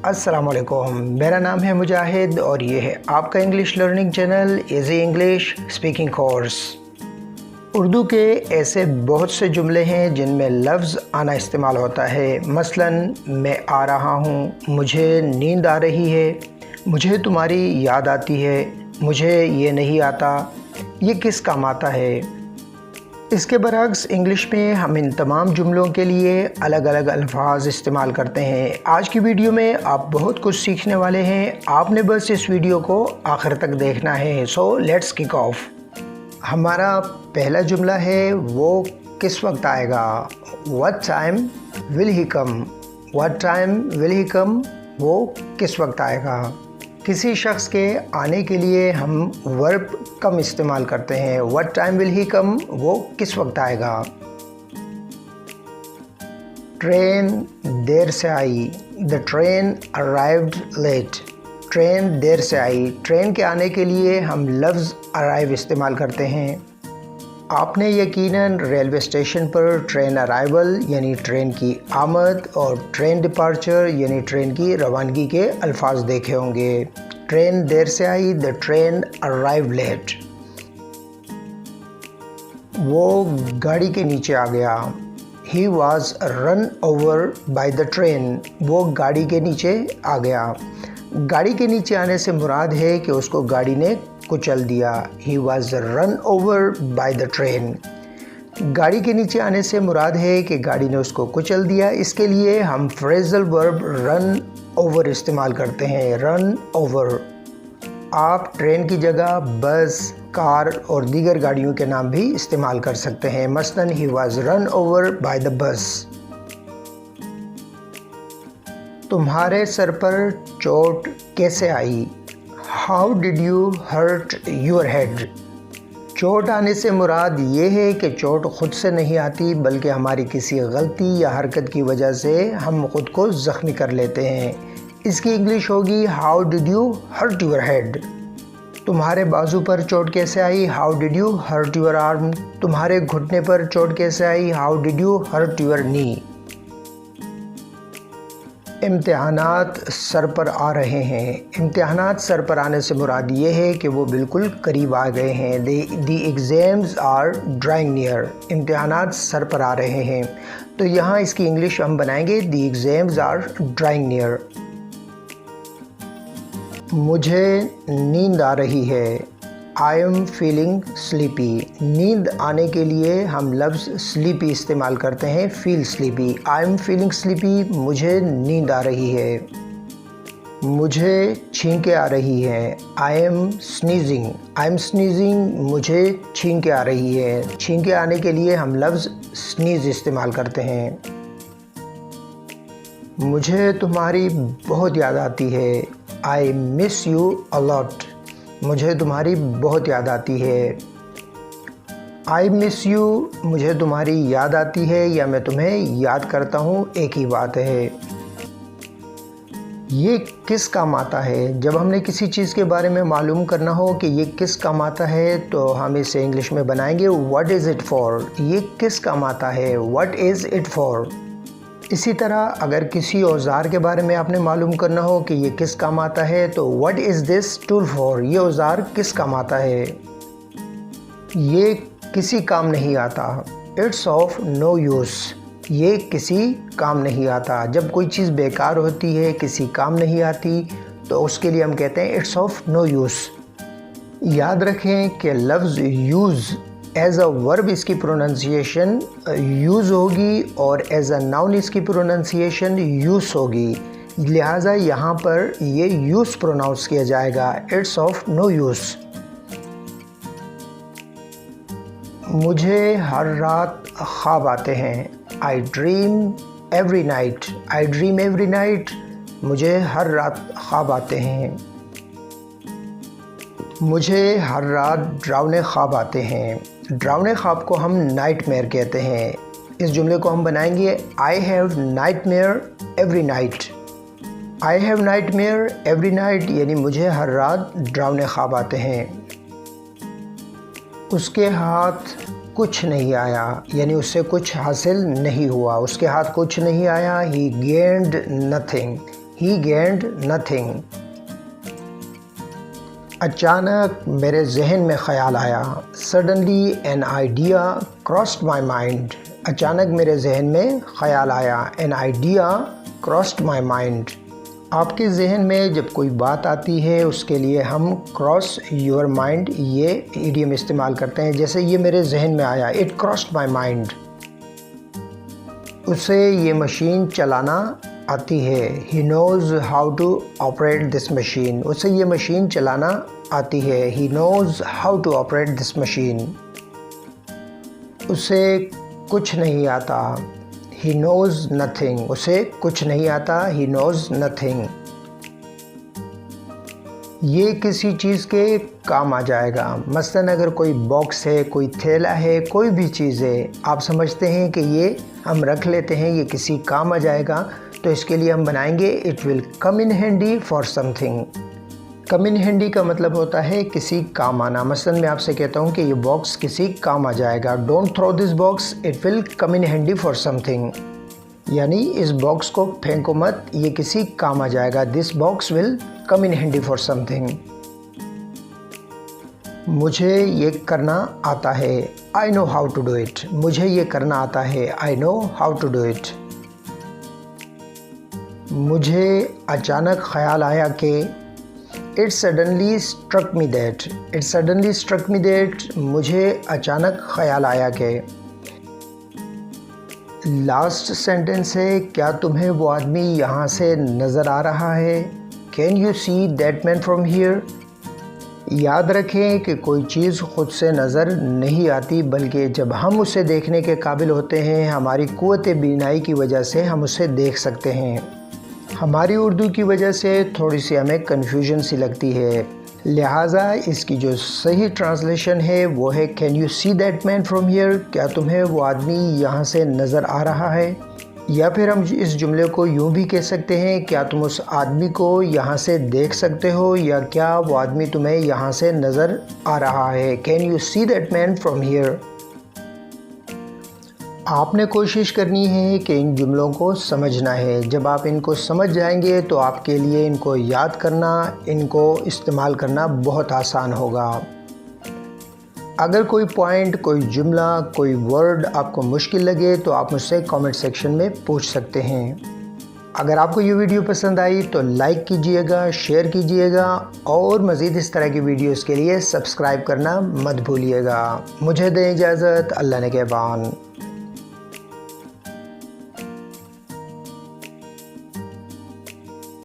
अस्सलामुअलैकुम, मेरा नाम है मुजाहिद और ये है आपका English learning channel easy English speaking course. Urdu के ऐसे बहुत से जुमले हैं जिनमें लफ्ज़ आना इस्तेमाल होता है। मसलन मैं आ रहा हूँ, मुझे नींद आ रही है, मुझे तुम्हारी याद आती है, मुझे ये नहीं आता। ये किस काम आता है? इसके बरक्स इंग्लिश में हम इन तमाम जुमलों के लिए अलग अलग अल्फाज इस्तेमाल करते हैं। आज की वीडियो में आप बहुत कुछ सीखने वाले हैं। आपने बस इस वीडियो को आखिर तक देखना है। So let's kick off. हमारा पहला जुमला है वो किस वक्त आएगा। What time will he come. What time will he come, वो किस वक्त आएगा। किसी शख्स के आने के लिए हम वर्ब कम इस्तेमाल करते हैं। What time will he come, वो किस वक्त आएगा। ट्रेन देर से आई। The train arrived late. Train देर से आई। ट्रेन के आने के लिए हम लफ्ज़ अराइव इस्तेमाल करते हैं। आपने यकीनन रेलवे स्टेशन पर ट्रेन अराइवल यानी ट्रेन की आमद और ट्रेन डिपार्चर यानी ट्रेन की रवानगी के अल्फाज देखे होंगे। ट्रेन देर से आई, द ट्रेन अराइव लेट। वो गाड़ी के नीचे आ गया। He was run over by the train. वो गाड़ी के नीचे आ गया। गाड़ी के नीचे आने से मुराद है कि उसको गाड़ी ने कुचल दिया। He was run over by the train। गाड़ी के नीचे आने से मुराद है कि गाड़ी ने उसको कुचल दिया। इसके लिए हम फ्रेजल वर्ब रन ओवर इस्तेमाल करते हैं। Run over. आप ट्रेन की जगह बस, कार और दीगर गाड़ियों के नाम भी इस्तेमाल कर सकते हैं। मसलन he was run over by the bus। तुम्हारे सर पर चोट कैसे आई। How did you hurt your head? चोट आने से मुराद ये है कि चोट ख़ुद से नहीं आती बल्कि हमारी किसी गलती या हरकत की वजह से हम ख़ुद को ज़ख्मी कर लेते हैं। इसकी इंग्लिश होगी How did you hurt your head? तुम्हारे बाजू पर चोट कैसे आई। How did you hurt your arm? तुम्हारे घुटने पर चोट कैसे आई। How did you hurt your knee? इम्तिहानात सर पर आ रहे हैं। इम्तिहानात सर पर आने से मुराद ये है कि वो बिल्कुल करीब आ गए हैं। The exams are drawing near. इम्तिहानात सर पर आ रहे हैं, तो यहाँ इसकी इंग्लिश हम बनाएंगे दी एग्ज़ाम्स आर ड्राइंग नियर। मुझे नींद आ रही है। I am feeling sleepy. नींद आने के लिए हम लफ्ज़ स्लीपी इस्तेमाल करते हैं। Feel sleepy. I am feeling sleepy, मुझे नींद आ रही है। मुझे छींकें आ रही हैं। I am sneezing. I am sneezing, मुझे छींकें आ रही है। छींकें आने के लिए हम लफ्ज़ स्नीज इस्तेमाल करते हैं। मुझे तुम्हारी बहुत याद आती है। I miss you a lot. मुझे तुम्हारी बहुत याद आती है। आई मिस यू, मुझे तुम्हारी याद आती है या मैं तुम्हें याद करता हूँ, एक ही बात है। ये किस काम आता है। जब हमने किसी चीज़ के बारे में मालूम करना हो कि ये किस काम आता है तो हम इसे इंग्लिश में बनाएंगे व्हाट इज़ इट फॉर। ये किस काम आता है, व्हाट इज़ इट फॉर। इसी तरह अगर किसी औज़ार के बारे में आपने मालूम करना हो कि ये किस काम आता है तो what is this tool for. ये औज़ार किस काम आता है। ये किसी काम नहीं आता। It's of no use. ये किसी काम नहीं आता। जब कोई चीज़ बेकार होती है, किसी काम नहीं आती, तो उसके लिए हम कहते हैं इट्स ऑफ नो यूज़। याद रखें कि लफ्ज़ यूज़ एज अ वर्ब इसकी प्रोनंसिएशन यूज़ होगी और एज अ नाउन इसकी प्रोनंसिएशन यूज़ होगी। लिहाजा यहाँ पर ये यूज़ प्रोनाउंस किया जाएगा। It's of no use. मुझे हर रात ख्वाब आते हैं। I dream every night. I dream every night, मुझे हर रात ख्वाब आते हैं। मुझे हर रात डरावने ख्वाब आते हैं। डरावने ख्वाब को हम नाइटमेयर कहते हैं। इस जुमले को हम बनाएंगे I have nightmare every night. I have nightmare every night यानी मुझे हर रात डरावने ख्वाब आते हैं। उसके हाथ कुछ नहीं आया, यानी उससे कुछ हासिल नहीं हुआ। उसके हाथ कुछ नहीं आया। ही गेन्ड नथिंग। ही गेन्ड नथिंग। अचानक मेरे जहन में ख्याल आया, suddenly an idea crossed my mind. अचानक मेरे जहन में ख्याल आया, an idea crossed my mind. आपके जहन में जब कोई बात आती है उसके लिए हम क्रॉस योर माइंड ये इडियम इस्तेमाल करते हैं। जैसे ये मेरे जहन में आया, इट क्रॉस्ड माई माइंड। उसे ये मशीन चलाना आती है, he knows how to operate this machine. उसे ये मशीन चलाना आती है, he knows how to operate this machine. उसे कुछ नहीं आता, ही नोज़ नथिंग। उसे कुछ नहीं आता, ही नोज़ नथिंग। ये किसी चीज़ के काम आ जाएगा। मसलन अगर कोई बॉक्स है, कोई थैला है, कोई भी चीज़ है, आप समझते हैं कि ये हम रख लेते हैं, ये किसी काम आ जाएगा, तो इसके लिए हम बनाएंगे it will come in handy for something. Come in handy का मतलब होता है किसी काम आना। मसलन मैं आपसे कहता हूँ कि ये बॉक्स किसी काम आ जाएगा, don't throw this box, it will come in handy for something. यानी इस बॉक्स को फेंको मत, ये किसी काम आ जाएगा, this box will come in handy for something. मुझे ये करना आता है, I know how to do it. मुझे ये करना आता है, I know how to do it. मुझे अचानक ख्याल आया कि it suddenly struck me that. It suddenly struck me that. मुझे अचानक ख्याल आया कि। लास्ट सेंटेंस है, क्या तुम्हें वो आदमी यहाँ से नज़र आ रहा है? Can you see that man from here? याद रखें कि कोई चीज़ ख़ुद से नज़र नहीं आती, बल्कि जब हम उसे देखने के काबिल होते हैं, हमारी क़ुव्वत बीनाई की वजह से हम उसे देख सकते हैं। हमारी उर्दू की वजह से थोड़ी सी हमें कन्फ्यूजन सी लगती है, लिहाजा इसकी जो सही ट्रांसलेशन है वो है can you see that man from here? क्या तुम्हें वो आदमी यहाँ से नज़र आ रहा है? या फिर हम इस जुमले को यूँ भी कह सकते हैं, क्या तुम उस आदमी को यहाँ से देख सकते हो, या क्या वो आदमी तुम्हें यहाँ से नज़र आ रहा है? Can you see that man from here? आपने कोशिश करनी है कि इन जुमलों को समझना है। जब आप इनको समझ जाएंगे तो आपके लिए इनको याद करना, इनको इस्तेमाल करना बहुत आसान होगा। अगर कोई पॉइंट, कोई जुमला, कोई वर्ड आपको मुश्किल लगे तो आप मुझसे कमेंट सेक्शन में पूछ सकते हैं। अगर आपको ये वीडियो पसंद आई तो लाइक कीजिएगा, शेयर कीजिएगा और मज़ीद इस तरह की वीडियोस के लिए सब्सक्राइब करना मत भूलिएगा। मुझे दें इजाज़त, अल्लाह ने कहबान।